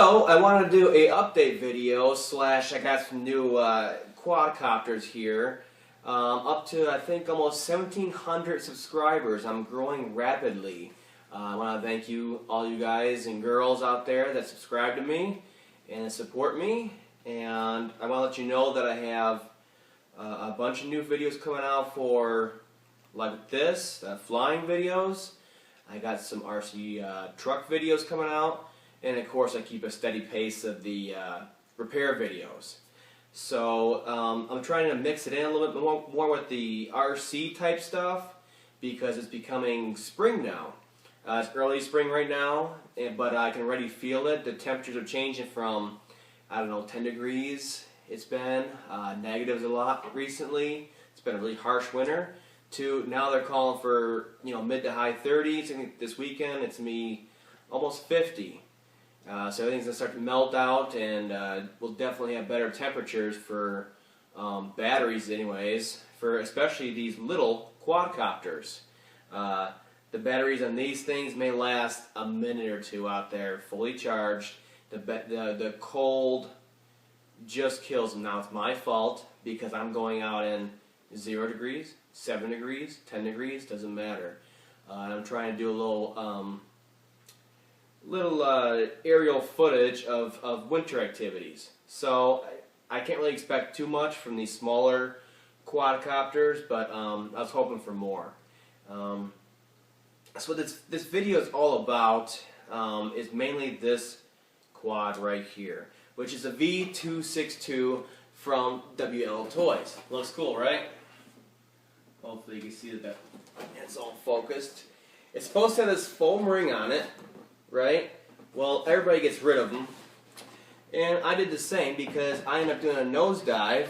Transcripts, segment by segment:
So, I want to do a update video slash I got some new quadcopters here. Up to, I think, almost 1,700 subscribers. I'm growing rapidly. I want to thank you, all you guys and girls out there that subscribe to me and support me. And I want to let you know that I have a bunch of new videos coming out for, like this, flying videos. I got some RC truck videos coming out. And of course I keep a steady pace of the repair videos. So I'm trying to mix it in a little bit more with the RC type stuff because it's becoming spring now. It's early spring right now, but I can already feel it. The temperatures are changing from, I don't know, 10 degrees it's been, negatives a lot recently. It's been a really harsh winter. To now they're calling for, you know, mid to high 30s. I think this weekend it's going to be almost 50. So everything's going to start to melt out, and we'll definitely have better temperatures for batteries anyways, for especially these little quadcopters. The batteries on these things may last a minute or two out there, fully charged. The cold just kills them. Now it's my fault because I'm going out in 0 degrees, 7 degrees, 10 degrees, doesn't matter. And I'm trying to do a little aerial footage of winter activities. So I can't really expect too much from these smaller quadcopters, but I was hoping for more. So this video is all about is mainly this quad right here, which is a V262 from WLToys. Looks cool, right? Hopefully you can see that it's all focused. It's supposed to have this foam ring on it, right? Well, everybody gets rid of them, and I did the same because I ended up doing a nosedive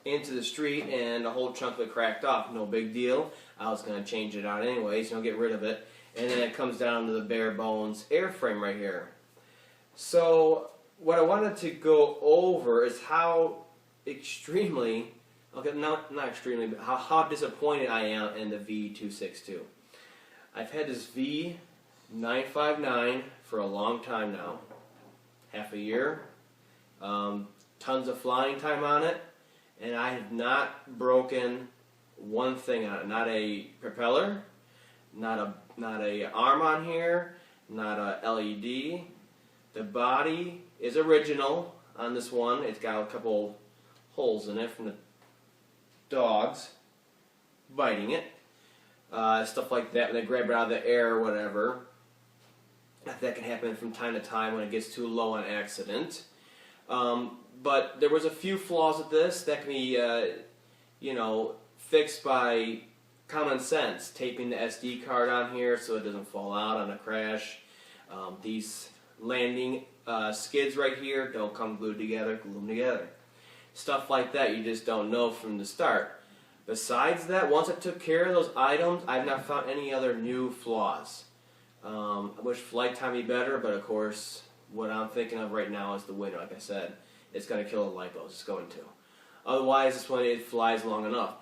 into the street and a whole chunk of it cracked off. No big deal. I was going to change it out anyways, you know, get rid of it, and then it comes down to the bare bones airframe right here. So what I wanted to go over is how extremely, okay, not extremely, but how disappointed I am in the V262. I've had this V959 for a long time now, half a year, tons of flying time on it, and I have not broken one thing on it. Not a propeller, not a arm on here, not a LED. The body is original on this one. It's got a couple holes in it from the dogs biting it. Stuff like that, when they grab it out of the air or whatever. That can happen from time to time when it gets too low on accident. But there was a few flaws with this that can be, you know, fixed by common sense. Taping the SD card on here so it doesn't fall out on a crash. These landing skids right here don't come glued together, glue them together. Stuff like that you just don't know from the start. Besides that, once I took care of those items, I've not found any other new flaws. I wish flight time be better, but of course, what I'm thinking of right now is the winter. Like I said, it's going to kill the lipos. It's going to. Otherwise, this one, it flies long enough.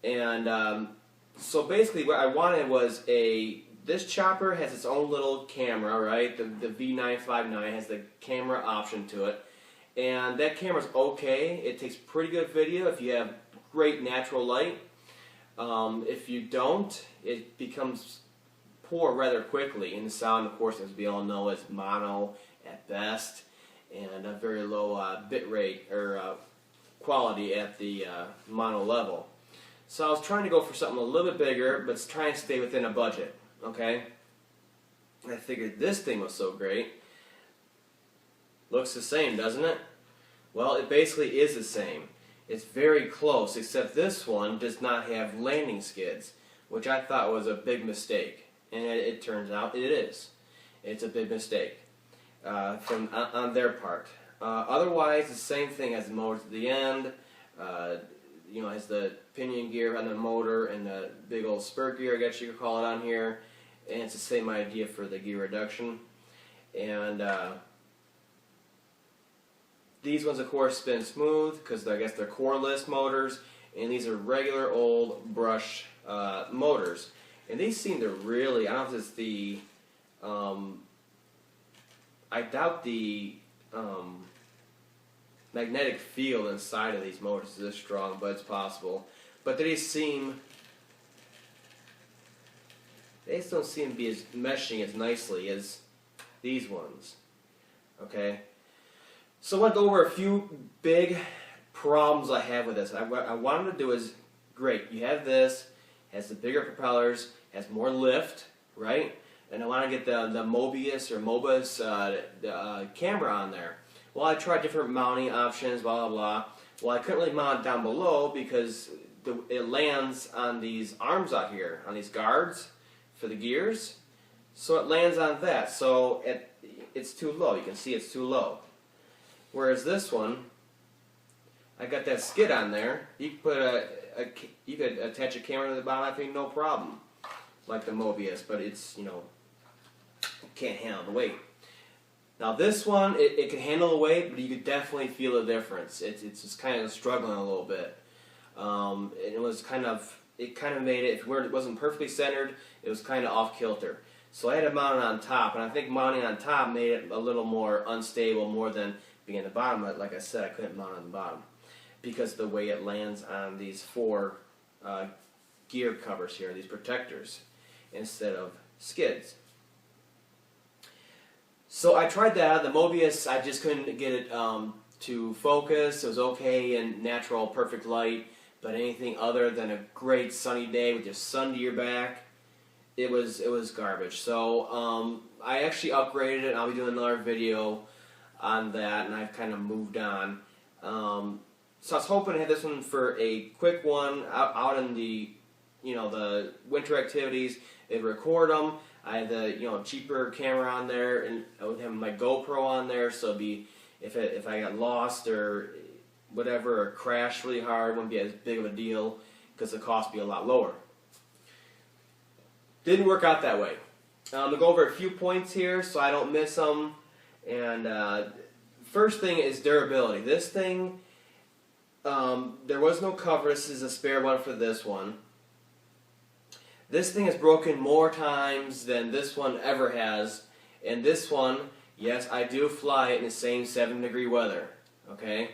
And so basically, what I wanted was this chopper has its own little camera, right? The V959 has the camera option to it. And that camera's okay. It takes pretty good video if you have great natural light. If you don't, it becomes poor rather quickly. And the sound, of course, as we all know, is mono at best, and a very low bit rate or quality at the mono level. So I was trying to go for something a little bit bigger, but try and stay within a budget. Okay? I figured this thing was so great. Looks the same, doesn't it? Well, it basically is the same. It's very close, except this one does not have landing skids, which I thought was a big mistake. And it turns out it is. It's a big mistake on their part. Otherwise, the same thing. Has the motors at the end. You know, has the pinion gear on the motor and the big old spur gear, I guess you could call it on here. And it's the same idea for the gear reduction. And these ones, of course, spin smooth because I guess they're coreless motors, and these are regular old brush motors. And these seem to really, I don't know if it's the I doubt the magnetic field inside of these motors is this strong, but it's possible. But they just don't seem to be as meshing as nicely as these ones. Okay, so I want to go over a few big problems I have with this. What I wanted to do is, great, you have this, has the bigger propellers, has more lift, right? And I want to get the Mobius or Mobus camera on there. Well, I tried different mounting options, blah, blah, blah. Well, I couldn't really mount it down below because it lands on these arms out here, on these guards for the gears. So it lands on that. So it's too low. You can see it's too low. Whereas this one, I got that skid on there. You could put you could attach a camera to the bottom, I think, no problem, like the Mobius. But it's, you know, can't handle the weight. Now this one, it can handle the weight, but you could definitely feel the difference. It's just kind of struggling a little bit. And it kind of made it, if it wasn't perfectly centered, it was kind of off kilter. So I had to mount it on top, and I think mounting on top made it a little more unstable, more than being at the bottom. Like I said, I couldn't mount on the bottom because of the way it lands on these 4 gear covers here, these protectors, instead of skids. So I tried that. The Mobius, I just couldn't get it to focus. It was okay in natural, perfect light, but anything other than a great sunny day with just sun to your back, it was garbage. So I actually upgraded it, and I'll be doing another video on that, and I've kind of moved on. So I was hoping to have this one for a quick one out in the, you know, the winter activities. It'd record them. I had the, you know, cheaper camera on there, and I would have my GoPro on there, so it'd be, if I got lost or whatever, or crashed really hard, it wouldn't be as big of a deal because the cost would be a lot lower. Didn't work out that way. I'm going to go over a few points here so I don't miss them. And first thing is durability. This thing, there was no cover. This is a spare one for this one. This thing has broken more times than this one ever has. And this one, yes, I do fly it in the same 7-degree weather. Okay?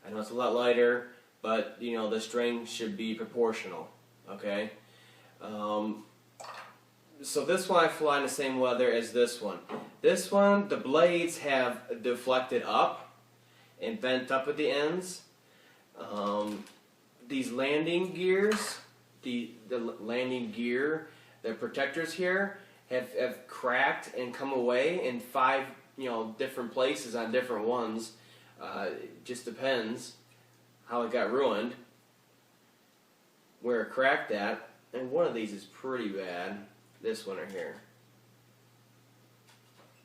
I know it's a lot lighter, but, you know, the string should be proportional. Okay? So this one I fly in the same weather as this one. This one, the blades have deflected up and bent up at the ends. These landing gears, the landing gear, the protectors here have cracked and come away in 5, you know, different places on different ones. It just depends how it got ruined, where it cracked at. And one of these is pretty bad. This one right here.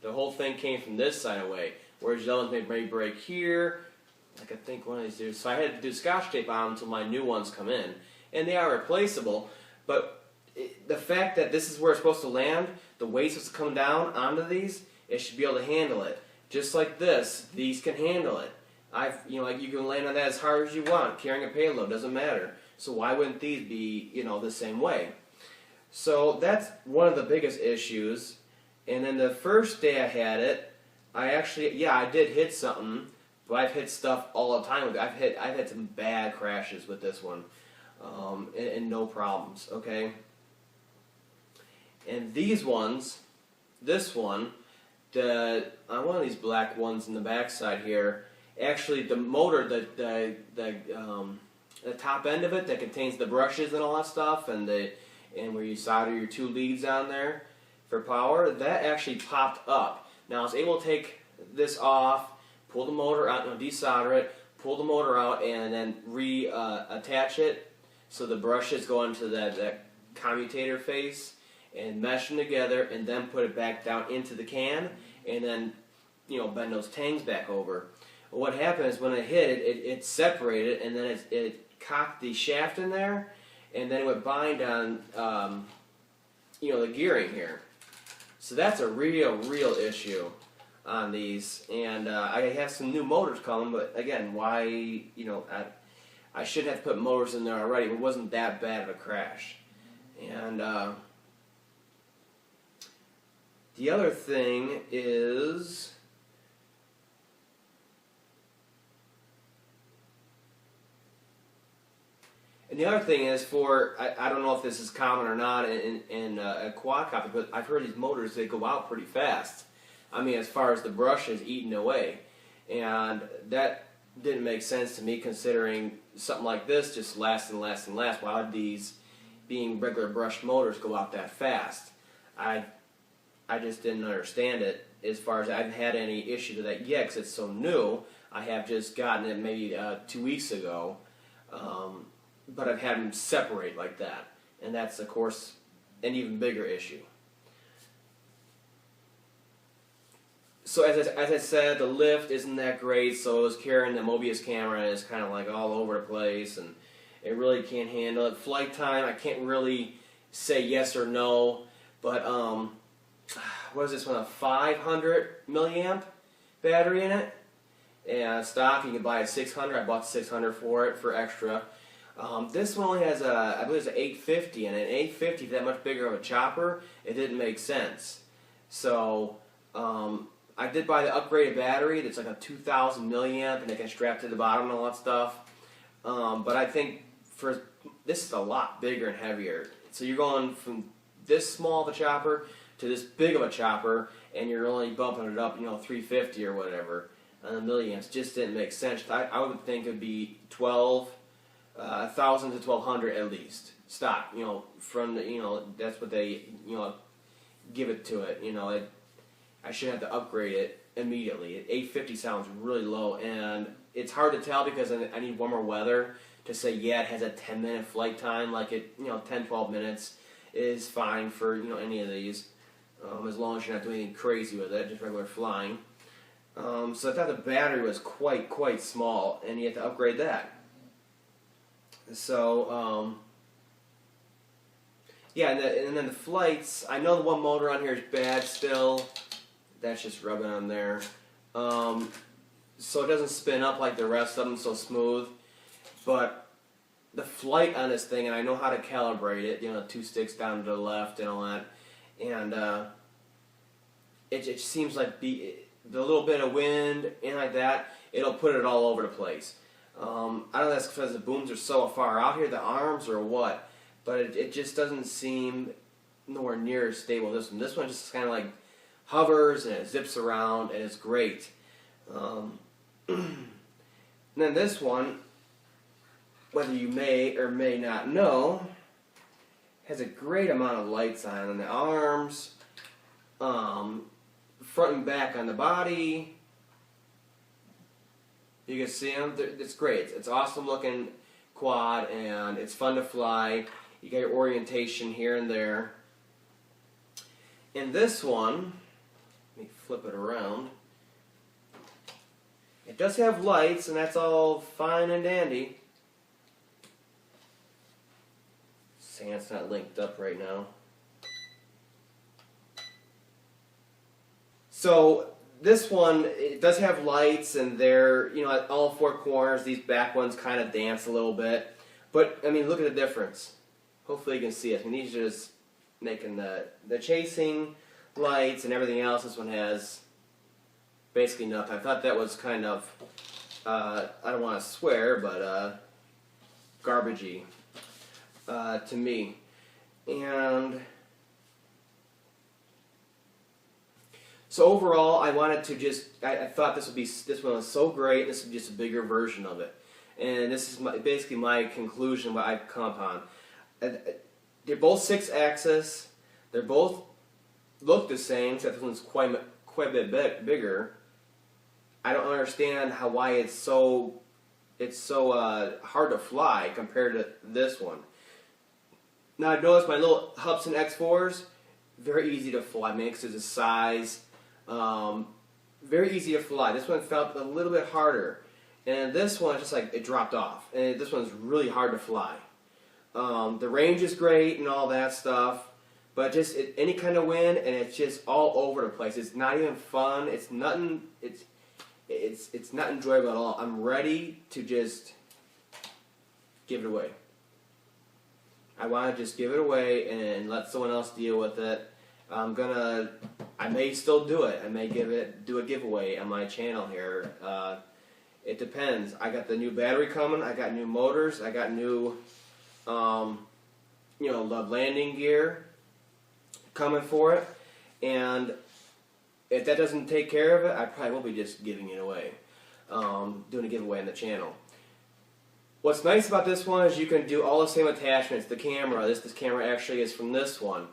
The whole thing came from this side away, whereas the other ones may break here. Like I think one of these do. So I had to do Scotch tape on them until my new ones come in. And they are replaceable, but the fact that this is where it's supposed to land, the weight's supposed to come down onto these, it should be able to handle it. Just like this, these can handle it. You know, like you can land on that as hard as you want, carrying a payload, doesn't matter. So why wouldn't these be, you know, the same way? So that's one of the biggest issues. And then the first day I had it, I did hit something, but I've hit stuff all the time with it. I've had some bad crashes with this one, and no problems. Okay. And these ones, this one, on one of these black ones in the backside here, actually the motor, the top end of it that contains the brushes and all that stuff, and where you solder your 2 leads on there for power, that actually popped up. Now I was able to take this off, pull the motor out, desolder it, pull the motor out, and then attach it so the brushes go into that commutator face and mesh them together, and then put it back down into the can, and then, you know, bend those tangs back over. What happened is when it hit it separated, and then it cocked the shaft in there, and then it would bind on, you know, the gearing here. So that's a real issue on these. And I have some new motors coming, but again, why, you know, I should have put motors in there already. It wasn't that bad of a crash. And the other thing is, And the other thing is I don't know if this is common or not in a quadcopter, but I've heard these motors, they go out pretty fast. I mean, as far as the brush is eaten away. And that didn't make sense to me, considering something like this just lasts and lasts and lasts. Why would these, being regular brushed motors, go out that fast? I just didn't understand it. As far as I haven't had any issues with that yet, because it's so new. I have just gotten it maybe 2 weeks ago, but I've had them separate like that, and that's of course an even bigger issue. So as I said, the lift isn't that great, so I was carrying the Mobius camera, and it's kind of like all over the place, and it really can't handle it. Flight time, I can't really say yes or no, but what is this one, a 500 milliamp battery in it? And stock, you can buy a 600. I bought 600 for it for extra. This one only has I believe it's an 850, and an 850, that much bigger of a chopper, it didn't make sense. So I did buy the upgraded battery that's like a 2,000 milliamp, and it can strap to the bottom and all that stuff. But I think this is a lot bigger and heavier. So you're going from this small of a chopper to this big of a chopper, and you're only bumping it up, 350 or whatever. Milliamps just didn't make sense. I would think it would be 1,000 to 1,200 at least stock. From the, that's what they give it to it. I should have to upgrade it immediately. 850 sounds really low, and it's hard to tell because I need warmer weather to say it has a 10-minute flight time. Like 10-12 minutes is fine for any of these, as long as you're not doing anything crazy with it, just regular flying. So I thought the battery was quite small, and you have to upgrade that. So, yeah, and then the flights, I know the one motor on here is bad still. That's just rubbing on there. So it doesn't spin up like the rest of them so smooth. But the flight on this thing, and I know how to calibrate it, 2 sticks down to the left and all that. And it seems like the little bit of wind and like that, it'll put it all over the place. I don't know if that's because the booms are so far out here, the arms, or what, but it just doesn't seem nowhere near as stable as this one. This one just kind of like hovers and it zips around, and it's great. And then this one, whether you may or may not know, has a great amount of lights on the arms, front and back on the body. You can see them. It's great. It's awesome looking quad, and it's fun to fly. You got your orientation here and there. In this one, let me flip it around. It does have lights, and that's all fine and dandy. Saying it's not linked up right now. So this one, it does have lights, and they're, at all 4 corners. These back ones kind of dance a little bit. But, I mean, look at the difference. Hopefully you can see it. I mean, these are just making the chasing lights and everything else. This one has basically nothing. I thought that was kind of, I don't want to swear, but garbagey to me. And so overall, I wanted to I thought this one was so great, this would be just a bigger version of it. And this is basically my conclusion, what I've come upon. They're both 6-axis, they both look the same, except this one's quite a bit bigger. I don't understand why it's so hard to fly compared to this one. Now I've noticed my little Hubsan X4s, very easy to fly, because of the size. Very easy to fly. This one felt a little bit harder, and this one just like it dropped off. And this one's really hard to fly. The range is great and all that stuff, but just any kind of wind, and it's just all over the place. It's not even fun. It's nothing. It's not enjoyable at all. I'm ready to just give it away. I want to just give it away and let someone else deal with it. I may still do it. I may do a giveaway on my channel here. It depends. I got the new battery coming. I got new motors. I got new you know, the landing gear coming for it, and if that doesn't take care of it, I probably will be just giving it away, doing a giveaway on the channel. What's nice about this one is you can do all the same attachments. The camera, this camera actually is from this one.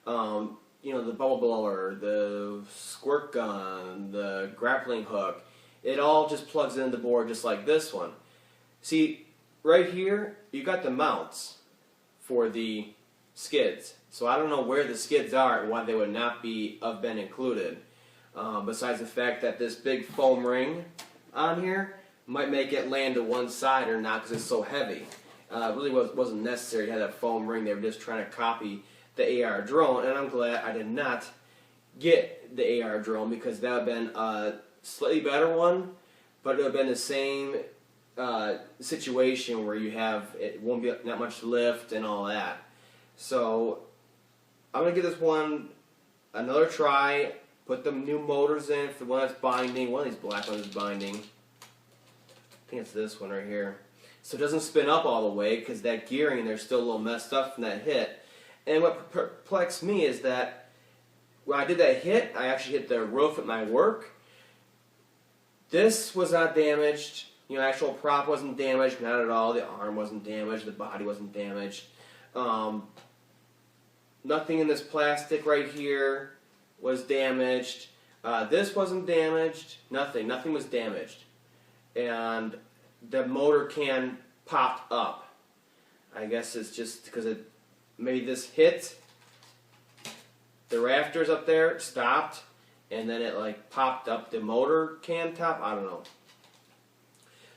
You know, the bubble blower, the squirt gun, the grappling hook, it all just plugs into the board just like this one. See, right here, you got the mounts for the skids. So I don't know where the skids are and why they would not have been included. Besides the fact that this big foam ring on here might make it land to one side or not because it's so heavy. It really wasn't necessary to have that foam ring. They were just trying to copy the AR drone, and I'm glad I did not get the AR drone because that would have been a slightly better one, but it would have been the same situation where it won't be that much lift and all that. So I'm going to give this one another try, put the new motors in for the one that's binding. One of these black ones is binding. I think it's this one right here. So it doesn't spin up all the way because that gearing there's still a little messed up from that hit. And what perplexed me is that when I did that hit, I actually hit the roof at my work. This was not damaged. You know, actual prop wasn't damaged, not at all. The arm wasn't damaged. The body wasn't damaged. Nothing in this plastic right here was damaged. This wasn't damaged. Nothing was damaged. And the motor can popped up. I guess it's just because maybe this hit the rafters up there, stopped, and then it like popped up the motor can top. I don't know.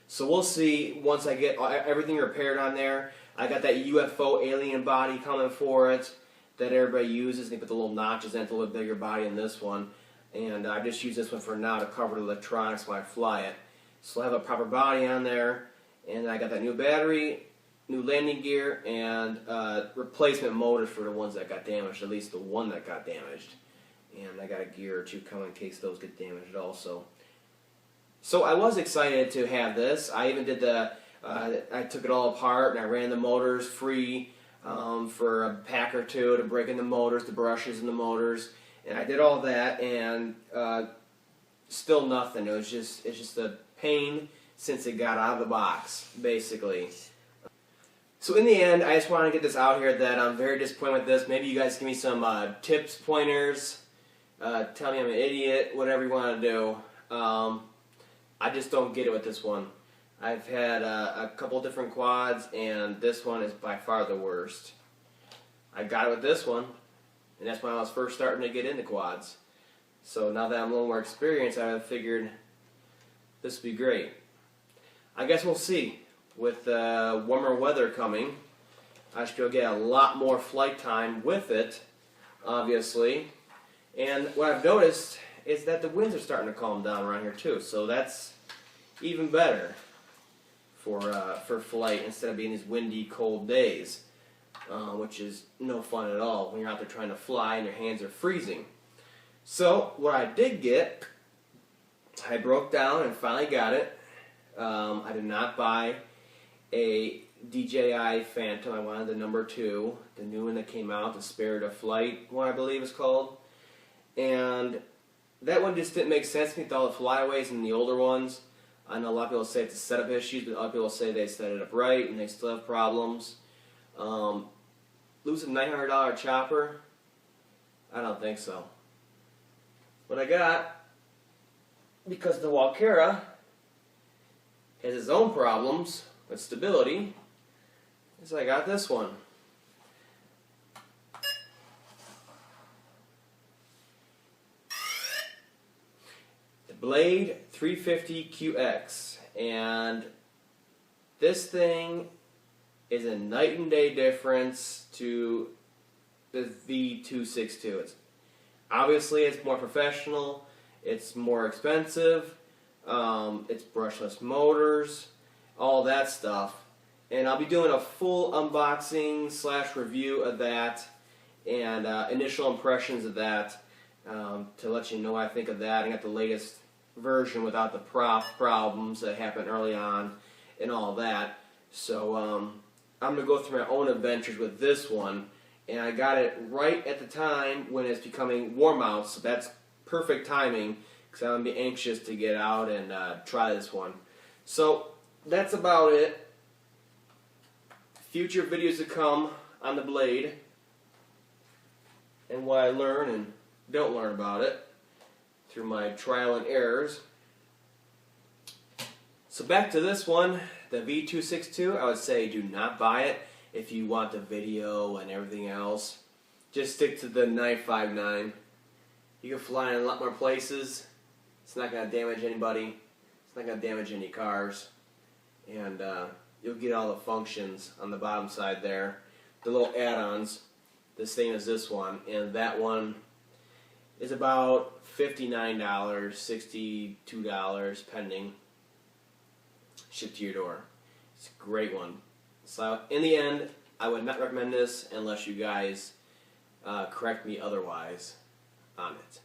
So we'll see once I get everything repaired on there. I got that UFO alien body coming for it that everybody uses. They put the little notches in, a little bigger body in this one. And I just use this one for now to cover the electronics when I fly it. So I have a proper body on there. And I got that new battery, new landing gear, and replacement motors for the ones that got damaged, at least the one that got damaged. And I got a gear or two coming in case those get damaged also. So I was excited to have this. I even did I took it all apart and I ran the motors free for a pack or two to break in the motors, the brushes in the motors. And I did all that and still nothing. It's just a pain since it got out of the box, basically. So in the end, I just want to get this out here that I'm very disappointed with this. Maybe you guys give me some tips, pointers, tell me I'm an idiot, whatever you want to do. I just don't get it with this one. I've had a couple different quads, and this one is by far the worst. I got it with this one, and that's when I was first starting to get into quads. So now that I'm a little more experienced, I figured this would be great. I guess we'll see. With warmer weather coming, I should be able to get a lot more flight time with it, obviously. And what I've noticed is that the winds are starting to calm down around here too, so that's even better for flight instead of being these windy, cold days, which is no fun at all when you're out there trying to fly and your hands are freezing. So what I did get, I broke down and finally got it. I did not buy a DJI Phantom. I wanted the number 2, the new one that came out, the Spirit of Flight one I believe it's called. And that one just didn't make sense to me with all the flyaways and the older ones. I know a lot of people say it's a setup issues, but other people say they set it up right and they still have problems. Lose a $900 chopper? I don't think so. What I got, because the Walkera has its own problems with stability, is I got this one. The Blade 350QX, and this thing is a night and day difference to the V262. Obviously it's more professional, it's more expensive, it's brushless motors, all that stuff. And I'll be doing a full unboxing / review of that and initial impressions of that to let you know what I think of that. I got the latest version without the prop problems that happened early on and all that. So I'm going to go through my own adventures with this one, and I got it right at the time when it's becoming warm out, so that's perfect timing because I'm going to be anxious to get out and try this one. So that's about it. Future videos to come on the blade and what I learn and don't learn about it through my trial and errors. So back to this one, the V262, I would say do not buy it if you want the video and everything else. Just stick to the 959. You can fly in a lot more places. It's not going to damage anybody. It's not going to damage any cars. And you'll get all the functions on the bottom side there. The little add-ons, the same as this one. And that one is about $59, $62 pending. Shipped to your door. It's a great one. So in the end, I would not recommend this unless you guys correct me otherwise on it.